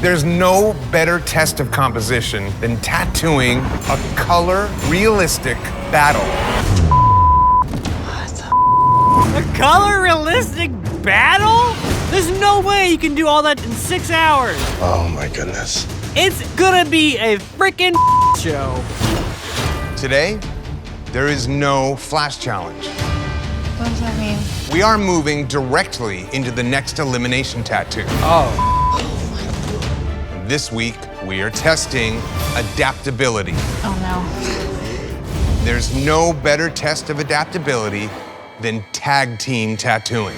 There's no better test of composition than tattooing a color realistic battle. A color realistic battle? There's no way you can do all that in 6 hours. Oh my goodness. It's gonna be a freaking show. Today, there is no flash challenge. What does that mean? We are moving directly into the next elimination tattoo. Oh. This week, we are testing adaptability. Oh no. There's no better test of adaptability than tag team tattooing.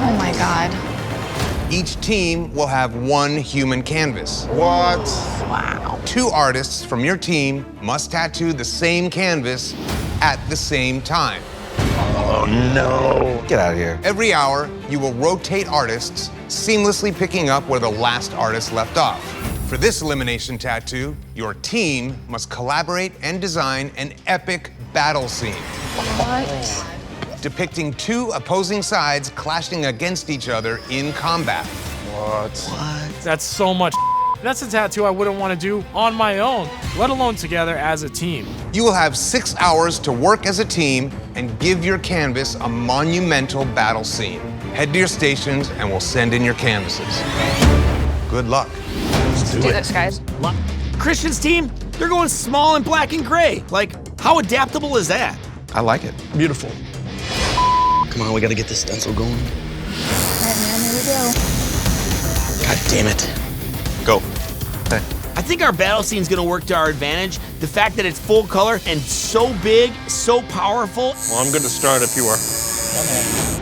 Oh my God. Each team will have one human canvas. What? Wow. 2 artists from your team must tattoo the same canvas at the same time. Oh no. Get out of here. Every hour, you will rotate artists, seamlessly picking up where the last artist left off. For this elimination tattoo, your team must collaborate and design an epic battle scene. What? Depicting 2 opposing sides clashing against each other in combat. What? That's so much. That's a tattoo I wouldn't want to do on my own, let alone together as a team. You will have 6 hours to work as a team and give your canvas a monumental battle scene. Head to your stations and we'll send in your canvases. Good luck. Let's do this, guys. Christian's team, they're going small and black and gray. Like, how adaptable is that? I like it. Beautiful. Come on, we gotta get this stencil going. All right, man, here we go. God damn it. Go. I think our battle scene's gonna work to our advantage. The fact that it's full color and so big, so powerful. Well, I'm good to start if you are.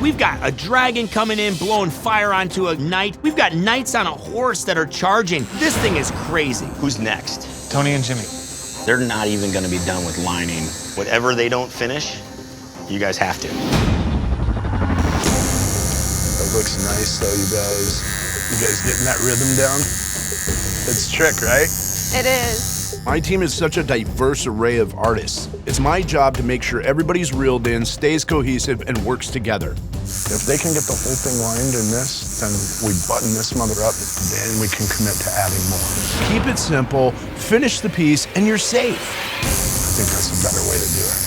We've got a dragon coming in, blowing fire onto a knight. We've got knights on a horse that are charging. This thing is crazy. Who's next? Tony and Jimmy. They're not even gonna be done with lining. Whatever they don't finish, you guys have to. That looks nice though, you guys. You guys getting that rhythm down? It's a trick, right? It is. My team is such a diverse array of artists. It's my job to make sure everybody's reeled in, stays cohesive, and works together. If they can get the whole thing lined in this, then we button this mother up, then we can commit to adding more. Keep it simple, finish the piece, and you're safe. I think that's a better way to do it.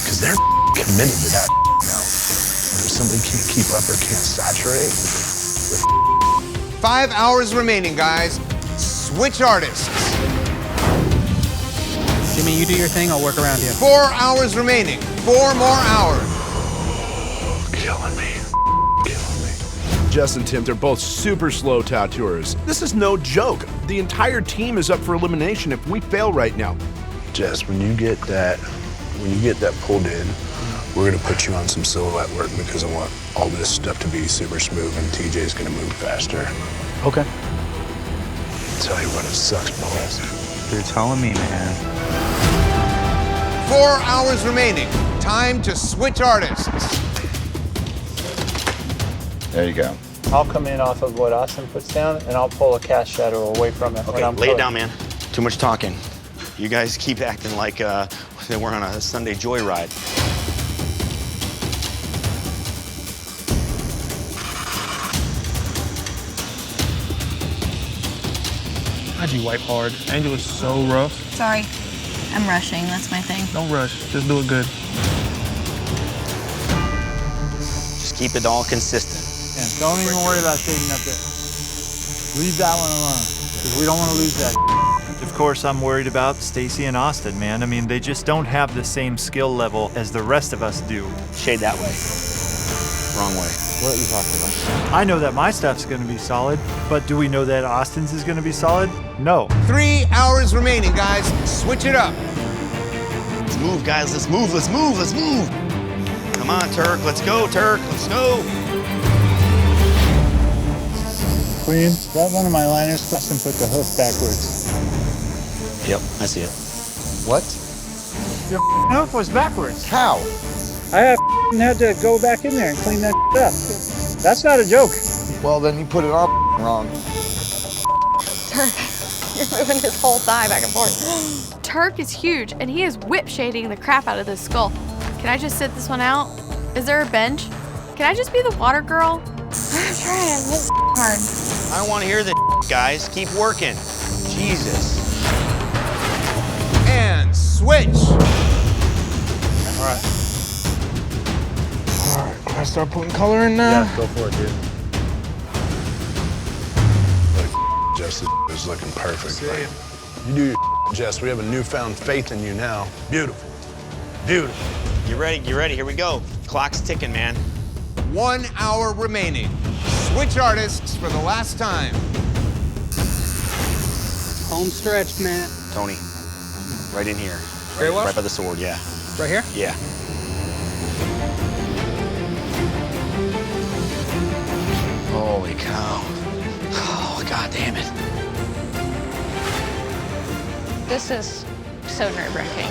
Because they're committed to that now. And if somebody can't keep up or can't saturate, 5 hours remaining, guys. Switch artists. Jimmy, you do your thing, I'll work around you. 4 hours remaining. 4 more hours. killing me. Killing me. Jess and Tim, they're both super slow tattooers. This is no joke. The entire team is up for elimination if we fail right now. Jess, when you get that pulled in, we're gonna put you on some silhouette work because I want all this stuff to be super smooth and TJ's gonna move faster. Okay. Tell you what, it sucks balls. You're telling me, man. 4 hours remaining. Time to switch artists. There you go. I'll come in off of what Austin puts down, and I'll pull a cast shadow away from it. Okay, lay it down, man. Too much talking. You guys keep acting like we're on a Sunday joyride. How'd you wipe hard? Angel is so rough. Sorry, I'm rushing. That's my thing. Don't rush. Just do it good. Just keep it all consistent. Yeah, don't even worry about shading up there. Leave that one alone, because we don't want to lose that. Of course, I'm worried about Stacy and Austin, man. I mean, they just don't have the same skill level as the rest of us do. Shade that way. Wrong way. What are you talking about? I know that my stuff's gonna be solid, but do we know that Austin's is gonna be solid? No. 3 hours remaining, guys. Switch it up. Let's move, guys. Let's move. Let's move. Let's move. Come on, Turk. Let's go, Turk. Let's go. Queen, that one of my liners, Austin put the hoof backwards. Yep, I see it. What? Your hoof was backwards. How? I had to go back in there and clean that up. That's not a joke. Well, then you put it on wrong. Turk, you're moving his whole thigh back and forth. Turk is huge, and he is whip shading the crap out of this skull. Can I just sit this one out? Is there a bench? Can I just be the water girl? I'm trying. This is hard. I don't want to hear that. guys. Keep working. Jesus. And switch. All right. All right, can I start putting color in now? Yeah, go for it, dude. Jess, this is looking perfect, man. You do your Jess. We have a newfound faith in you now. Beautiful. Beautiful. You ready? You ready? Here we go. Clock's ticking, man. 1 hour remaining. Switch artists for the last time. Home stretch, man. Tony, right in here. Very well? Right by the sword, yeah. Right here? Yeah. Holy cow. Oh, God damn it. This is so nerve-wracking.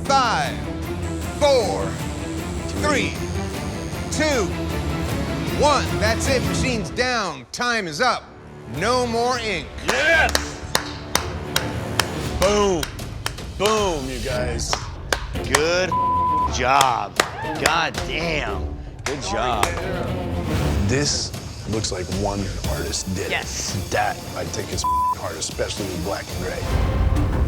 5, 4, 3, 2, 1. That's it. Machine's down. Time is up. No more ink. Yes! Boom. Boom, you guys. Good job. God damn. Good job. This looks like one artist did it. Yes. That, I think, is hard, especially with black and gray.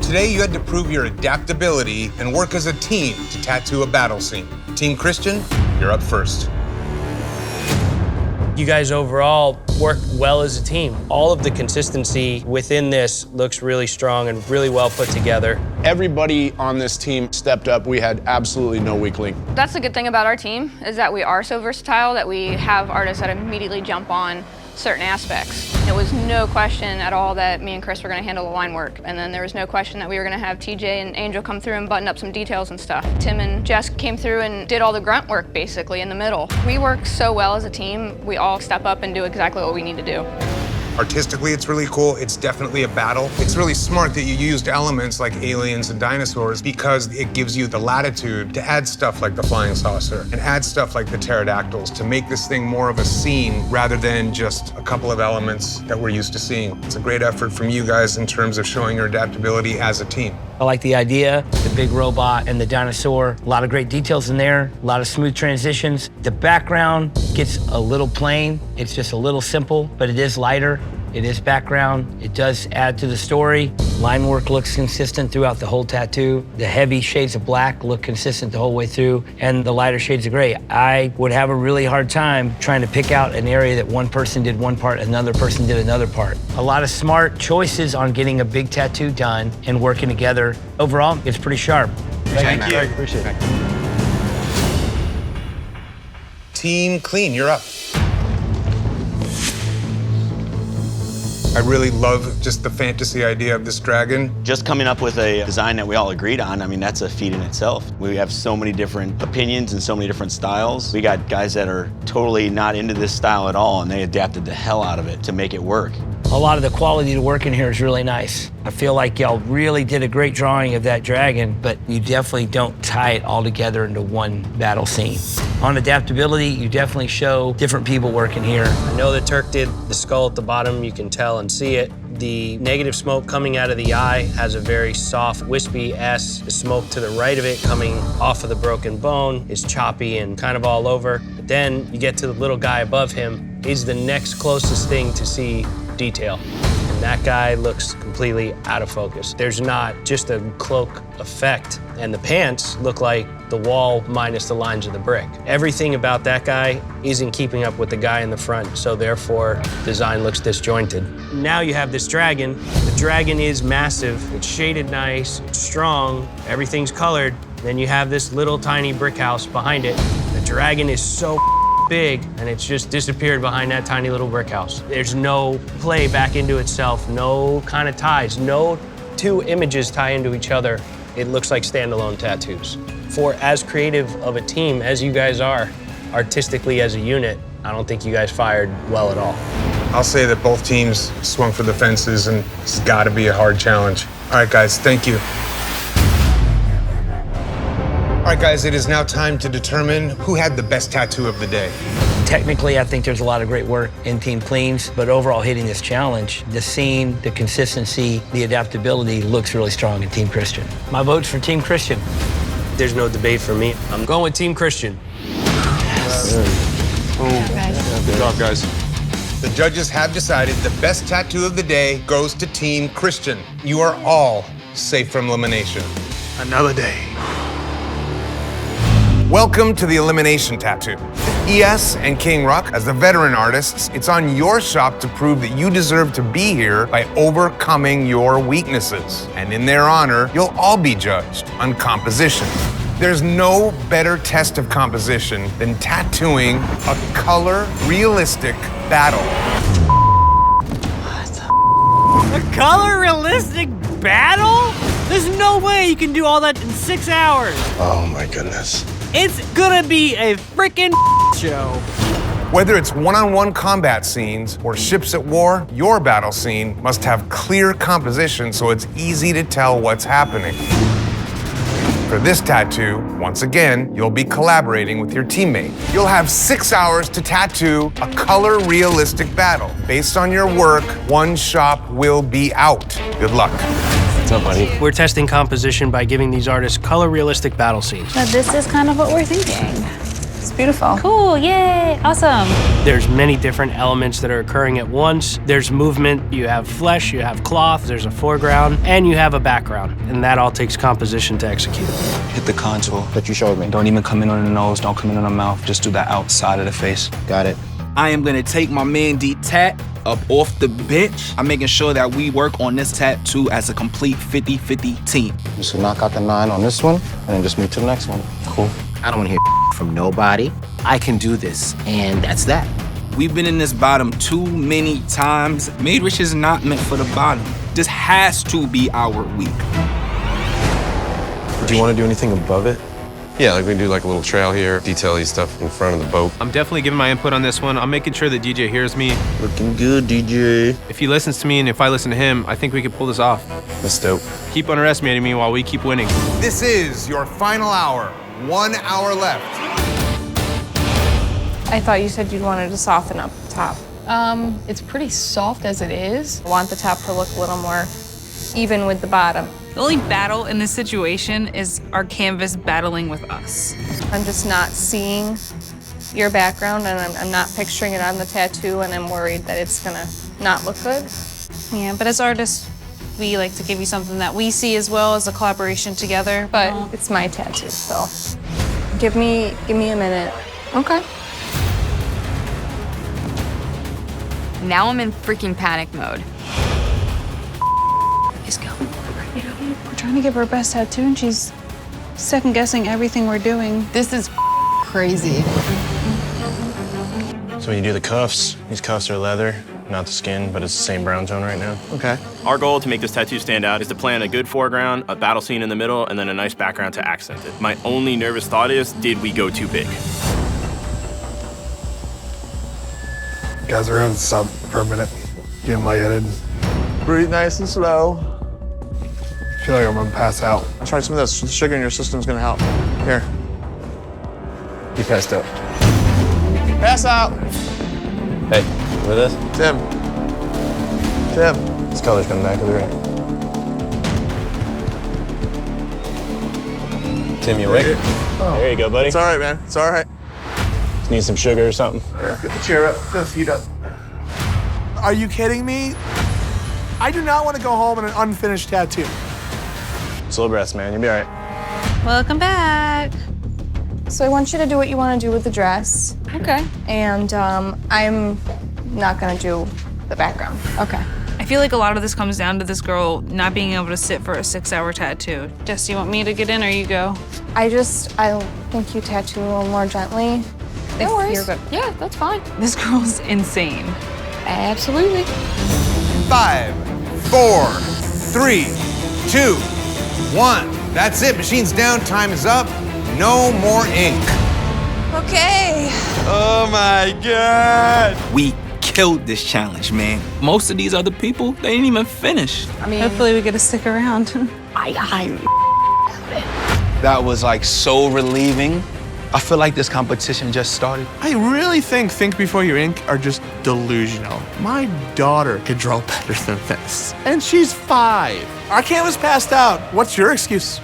Today you had to prove your adaptability and work as a team to tattoo a battle scene. Team Christian, you're up first. You guys overall work well as a team. All of the consistency within this looks really strong and really well put together. Everybody on this team stepped up. We had absolutely no weak link. That's the good thing about our team, is that we are so versatile that we have artists that immediately jump on certain aspects. It was no question at all that me and Chris were gonna handle the line work. And then there was no question that we were gonna have TJ and Angel come through and button up some details and stuff. Tim and Jess came through and did all the grunt work basically in the middle. We work so well as a team, we all step up and do exactly what we need to do. Artistically, it's really cool. It's definitely a battle. It's really smart that you used elements like aliens and dinosaurs because it gives you the latitude to add stuff like the flying saucer and add stuff like the pterodactyls to make this thing more of a scene rather than just a couple of elements that we're used to seeing. It's a great effort from you guys in terms of showing your adaptability as a team. I like the idea, the big robot and the dinosaur. A lot of great details in there, a lot of smooth transitions. The background gets a little plain. It's just a little simple, but it is lighter. It is background. It does add to the story. Line work looks consistent throughout the whole tattoo. The heavy shades of black look consistent the whole way through, and the lighter shades of gray. I would have a really hard time trying to pick out an area that one person did one part, another person did another part. A lot of smart choices on getting a big tattoo done and working together. Overall, it's pretty sharp. Thank you. Appreciate it. Team Clean, you're up. I really love just the fantasy idea of this dragon. Just coming up with a design that we all agreed on, I mean, that's a feat in itself. We have so many different opinions and so many different styles. We got guys that are totally not into this style at all, and they adapted the hell out of it to make it work. A lot of the quality to work in here is really nice. I feel like y'all really did a great drawing of that dragon, but you definitely don't tie it all together into one battle scene. On adaptability, you definitely show different people working here. I know that Turk did the skull at the bottom, you can tell and see it. The negative smoke coming out of the eye has a very soft, wispy S. The smoke to the right of it coming off of the broken bone is choppy and kind of all over. But then you get to the little guy above him. He's the next closest thing to see detail. And that guy looks completely out of focus. There's not just a cloak effect. And the pants look like the wall minus the lines of the brick. Everything about that guy isn't keeping up with the guy in the front, so therefore, design looks disjointed. Now you have this dragon. The dragon is massive. It's shaded nice, it's strong, everything's colored. Then you have this little tiny brick house behind it. The dragon is so big, and it's just disappeared behind that tiny little brick house. There's no play back into itself, no kind of ties, no two images tie into each other. It looks like standalone tattoos. For as creative of a team as you guys are, artistically as a unit, I don't think you guys fired well at all. I'll say that both teams swung for the fences, and this has got to be a hard challenge. All right, guys, thank you. All right, guys, it is now time to determine who had the best tattoo of the day. Technically, I think there's a lot of great work in Team Cleans, but overall hitting this challenge, the scene, the consistency, the adaptability looks really strong in Team Christian. My vote's for Team Christian. There's no debate for me. I'm going with Team Christian. Yes. Good job, guys. The judges have decided the best tattoo of the day goes to Team Christian. You are all safe from elimination. Another day. Welcome to the Elimination Tattoo. ES and King Rock, as the veteran artists, it's on your shop to prove that you deserve to be here by overcoming your weaknesses. And in their honor, you'll all be judged on composition. There's no better test of composition than tattooing a color realistic battle. A color realistic battle? There's no way you can do all that in 6 hours. Oh my goodness. It's gonna be a freaking show. Whether it's one-on-one combat scenes or ships at war, your battle scene must have clear composition so it's easy to tell what's happening. For this tattoo, once again, you'll be collaborating with your teammate. You'll have 6 hours to tattoo a color realistic battle. Based on your work, one shop will be out. Good luck. What's up, buddy? We're testing composition by giving these artists color realistic battle scenes. Now this is kind of what we're thinking. It's beautiful. Cool, yay, awesome. There's many different elements that are occurring at once. There's movement, you have flesh, you have cloth, there's a foreground, and you have a background. And that all takes composition to execute. Hit the contour that you showed me. Don't even come in on the nose, don't come in on the mouth, just do the outside of the face. Got it. I am gonna take my man D-Tat up off the bench. I'm making sure that we work on this tattoo as a complete 50-50 team. Just knock out the 9 on this one, and then just move to the next one. Cool. I don't want to hear from nobody. I can do this, and that's that. We've been in this bottom too many times. Maidrich is not meant for the bottom. This has to be our week. Do you want to do anything above it? Yeah, like we can do like a little trail here, detail-y stuff in front of the boat. I'm definitely giving my input on this one. I'm making sure that DJ hears me. Looking good, DJ. If he listens to me and if I listen to him, I think we could pull this off. That's dope. Keep underestimating me while we keep winning. This is your final hour. 1 hour left. I thought you said you wanted to soften up the top. It's pretty soft as it is. I want the top to look a little more even with the bottom. The only battle in this situation is our canvas battling with us. I'm just not seeing your background, and I'm not picturing it on the tattoo, and I'm worried that it's gonna not look good. Yeah, but as artists, we like to give you something that we see as well as a collaboration together. But it's my tattoo, so give me a minute. Okay. Now I'm in freaking panic mode. Just go. We're trying to give her her best tattoo and she's second guessing everything we're doing. This is crazy. So when you do the cuffs, these cuffs are leather, not the skin, but it's the same brown tone right now. Okay. Our goal to make this tattoo stand out is to plan a good foreground, a battle scene in the middle, and then a nice background to accent it. My only nervous thought is, did we go too big? Guys, we're gonna stop for a minute. Get lightheaded. Breathe nice and slow. I feel like I'm gonna pass out. I'll try some of this. The sugar in your system is gonna help. Here. You passed out. Pass out. Hey, with us? Tim. This color's coming back to the ring. Tim, you awake? Oh. There you go, buddy. It's all right, man. It's all right. Just need some sugar or something. Get the chair up. Get the feet up. Are you kidding me? I do not want to go home in an unfinished tattoo. Slow breaths, man. You'll be all right. Welcome back. So I want you to do what you want to do with the dress. Okay. And I'm not gonna do the background. Okay. I feel like a lot of this comes down to this girl not being able to sit for a 6-hour tattoo. Jess, do you want me to get in or you go? I think you tattoo a little more gently. No worries. You're good. Yeah, that's fine. This girl's insane. Absolutely. 5, 4, 3, 2, 1. That's it. Machine's down. Time is up. No more ink. Okay. Oh my God. We killed this challenge, man. Most of these other people, they didn't even finish. I mean, hopefully we get to stick around. That was like so relieving. I feel like this competition just started. I really think Before You Ink are just delusional. My daughter could draw better than this. And she's 5. Our canvas passed out. What's your excuse?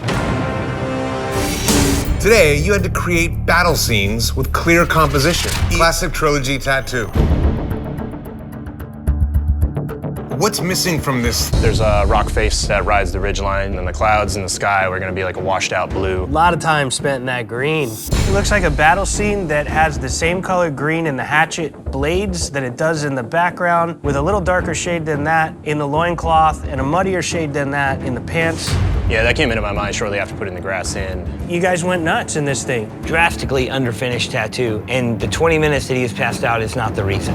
Today, you had to create battle scenes with clear composition. Classic trilogy tattoo. What's missing from this? There's a rock face that rides the ridgeline, and the clouds in the sky were gonna be like a washed out blue. A lot of time spent in that green. It looks like a battle scene that has the same color green in the hatchet blades that it does in the background, with a little darker shade than that in the loincloth and a muddier shade than that in the pants. Yeah, that came into my mind shortly after putting the grass in. You guys went nuts in this thing. Drastically underfinished tattoo, and the 20 minutes that he was passed out is not the reason.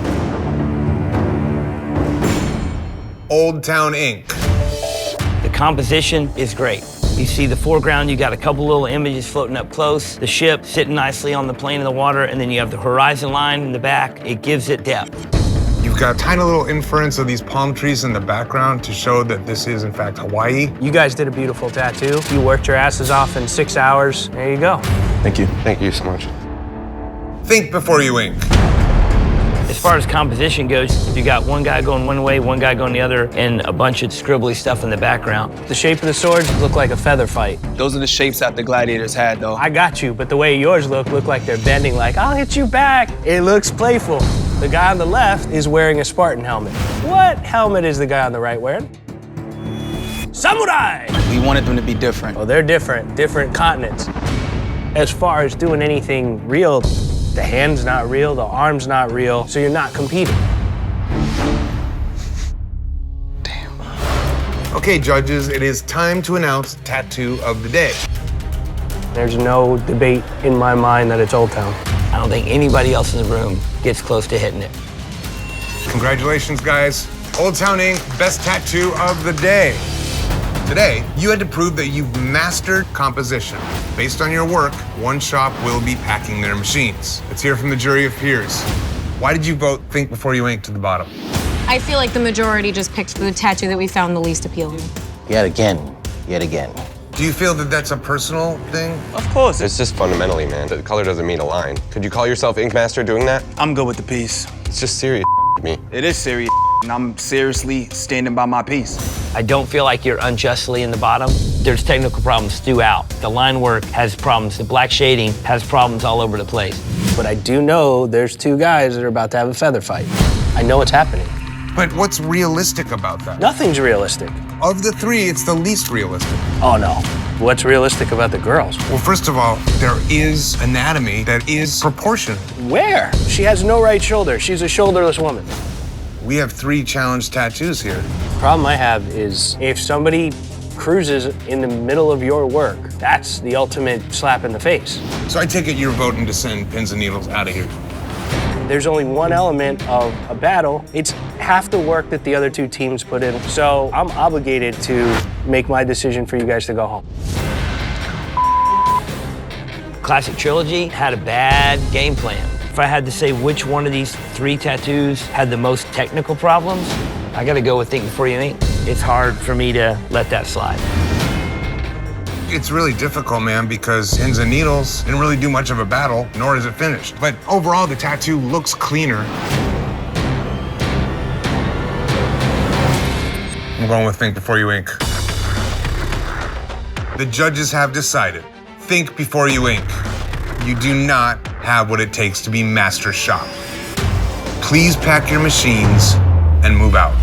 Old Town Ink. The composition is great. You see the foreground, you got a couple little images floating up close, the ship sitting nicely on the plane of the water, and then you have the horizon line in the back. It gives it depth. You've got tiny little inference of these palm trees in the background to show that this is, in fact, Hawaii. You guys did a beautiful tattoo. You worked your asses off in 6 hours. There you go. Thank you. Thank you so much. Think before you ink. As far as composition goes, you got one guy going one way, one guy going the other, and a bunch of scribbly stuff in the background. The shape of the swords look like a feather fight. Those are the shapes that the gladiators had, though. I got you, but the way yours look like they're bending like, I'll hit you back. It looks playful. The guy on the left is wearing a Spartan helmet. What helmet is the guy on the right wearing? Samurai! We wanted them to be different. Oh, they're different continents. As far as doing anything real, the hand's not real, the arm's not real, so you're not competing. Okay, judges, it is time to announce tattoo of the day. There's no debate in my mind that it's Old Town. I don't think anybody else in the room gets close to hitting it. Congratulations, guys. Old Town Ink, best tattoo of the day. Today, you had to prove that you've mastered composition. Based on your work, one shop will be packing their machines. Let's hear from the jury of peers. Why did you vote think before you ink to the bottom? I feel like the majority just picked the tattoo that we found the least appealing. Yet again. Do you feel that that's a personal thing? Of course. It's just fundamentally, man. The color doesn't mean a line. Could you call yourself Ink Master doing that? I'm good with the piece. It's just serious to me. It is serious, and I'm seriously standing by my piece. I don't feel like you're unjustly in the bottom. There's technical problems throughout. The line work has problems. The black shading has problems all over the place. But I do know there's two guys that are about to have a feather fight. I know it's happening. But what's realistic about that? Nothing's realistic. Of the three, it's the least realistic. Oh no. What's realistic about the girls? Well, first of all, there is anatomy that is proportionate. Where? She has no right shoulder. She's a shoulderless woman. We have 3 challenge tattoos here. The problem I have is if somebody cruises in the middle of your work, that's the ultimate slap in the face. So I take it you're voting to send pins and needles out of here. There's only one element of a battle. It's half the work that the other 2 teams put in. So I'm obligated to make my decision for you guys to go home. Classic Trilogy had a bad game plan. If I had to say which one of these 3 tattoos had the most technical problems, I gotta go with Think Before You Ink. It's hard for me to let that slide. It's really difficult, man, because pins and needles didn't really do much of a battle, nor is it finished. But overall, the tattoo looks cleaner. I'm going with Think Before You Ink. The judges have decided. Think before you ink. You do not have what it takes to be master shop. Please pack your machines and move out.